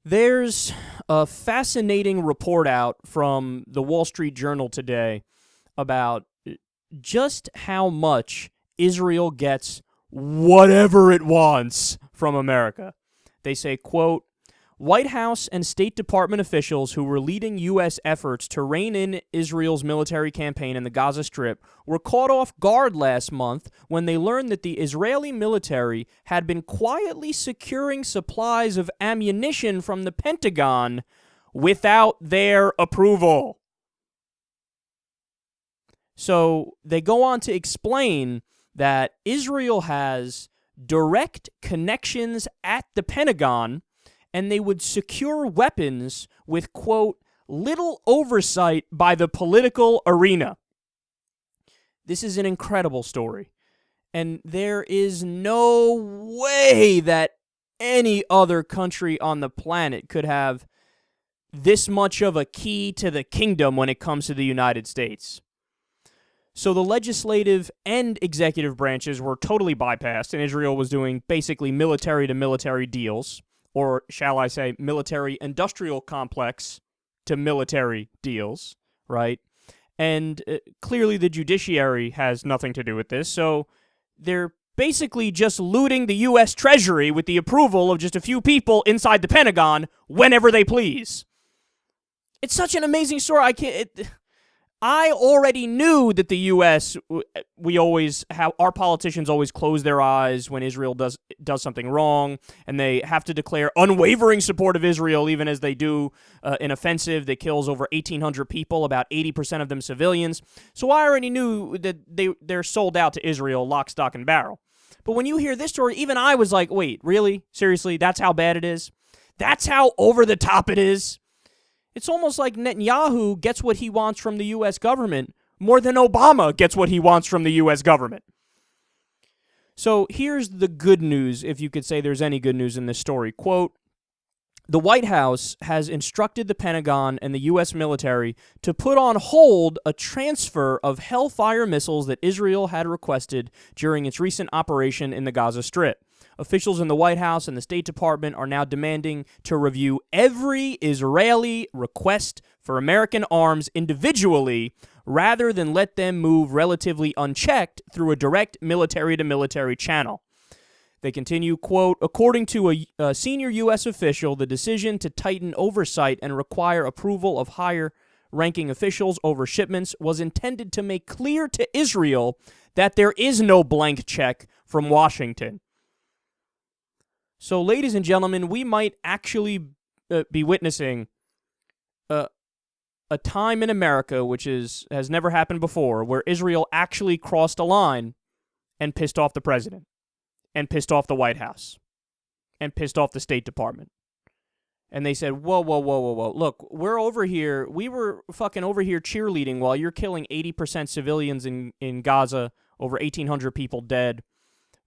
There's a fascinating report out from the Wall Street Journal today about just how much Israel gets whatever it wants from America. They say, quote, White House and State Department officials who were leading U.S. efforts to rein in Israel's military campaign in the Gaza Strip were caught off guard last month when they learned that the Israeli military had been quietly securing supplies of ammunition from the Pentagon without their approval. So they go on to explain that Israel has direct connections at the Pentagon, and they would secure weapons with, quote, little oversight by the political arena. This is an incredible story. And there is no way that any other country on the planet could have this much of a key to the kingdom when it comes to the United States. So the legislative and executive branches were totally bypassed, and Israel was doing basically military-to-military deals, or shall I say military-industrial complex to military deals, right? And clearly the judiciary has nothing to do with this, so they're basically just looting the U.S. Treasury with the approval of just a few people inside the Pentagon whenever they please. It's such an amazing story. I already knew that the U.S., our politicians always close their eyes when Israel does something wrong, and they have to declare unwavering support of Israel even as they do an offensive that kills over 1,800 people, about 80% of them civilians. So I already knew that they're sold out to Israel, lock, stock, and barrel. But when you hear this story, even I was like, wait, really? Seriously? That's how bad it is? That's how over the top it is? It's almost like Netanyahu gets what he wants from the U.S. government more than Obama gets what he wants from the U.S. government. So here's the good news, if you could say there's any good news in this story. Quote, the White House has instructed the Pentagon and the U.S. military to put on hold a transfer of Hellfire missiles that Israel had requested during its recent operation in the Gaza Strip. Officials in the White House and the State Department are now demanding to review every Israeli request for American arms individually rather than let them move relatively unchecked through a direct military-to-military channel. They continue, quote, according to a senior U.S. official, the decision to tighten oversight and require approval of higher-ranking officials over shipments was intended to make clear to Israel that there is no blank check from Washington. So, ladies and gentlemen, we might actually be witnessing a time in America, which has never happened before, where Israel actually crossed a line and pissed off the president, and pissed off the White House, and pissed off the State Department. And they said, whoa, look, we were fucking over here cheerleading while you're killing 80% civilians in Gaza, over 1,800 people dead,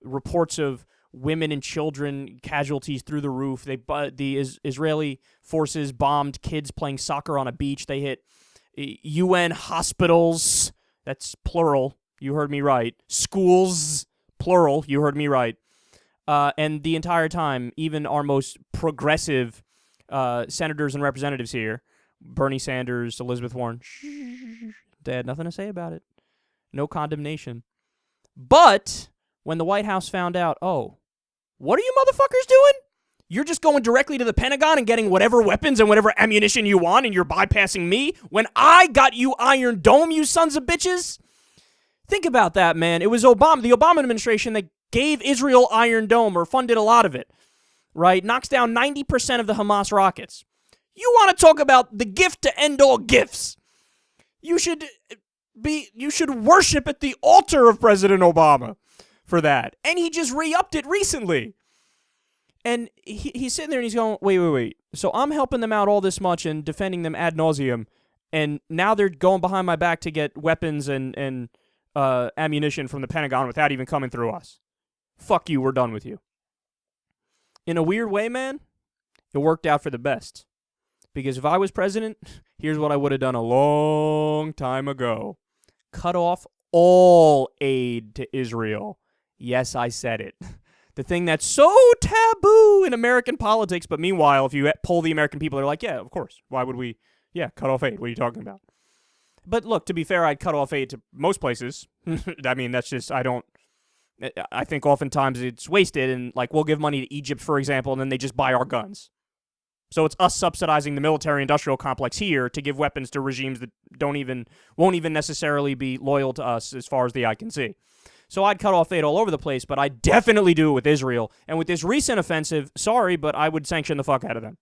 reports of women and children casualties through the roof. The Israeli forces bombed kids playing soccer on a beach. They hit UN hospitals. That's plural. You heard me right. Schools, plural. You heard me right. And the entire time, even our most progressive senators and representatives here, Bernie Sanders, Elizabeth Warren, they had nothing to say about it. No condemnation. But when the White House found out, oh, what are you motherfuckers doing? You're just going directly to the Pentagon and getting whatever weapons and whatever ammunition you want, and you're bypassing me when I got you Iron Dome, you sons of bitches? Think about that, man. It was the Obama administration that gave Israel Iron Dome, or funded a lot of it, right? Knocks down 90% of the Hamas rockets. You want to talk about the gift to end all gifts? You should worship at the altar of President Obama for that. And he just re-upped it recently. And he's sitting there and he's going, wait. So I'm helping them out all this much and defending them ad nauseum, and now they're going behind my back to get weapons and ammunition from the Pentagon without even coming through us. Fuck you, we're done with you. In a weird way, man, it worked out for the best. Because if I was president, here's what I would have done a long time ago. Cut off all aid to Israel. Yes, I said it. The thing that's so boo in American politics. But meanwhile, if you poll the American people, they're like, yeah, of course. Why would we? Yeah, cut off aid. What are you talking about? But look, to be fair, I'd cut off aid to most places. I mean, that's just, I think oftentimes it's wasted, and like we'll give money to Egypt, for example, and then they just buy our guns. So it's us subsidizing the military-industrial complex here to give weapons to regimes that won't even necessarily be loyal to us as far as the eye can see. So I'd cut off aid all over the place, but I'd definitely do it with Israel. And with this recent offensive, sorry, but I would sanction the fuck out of them.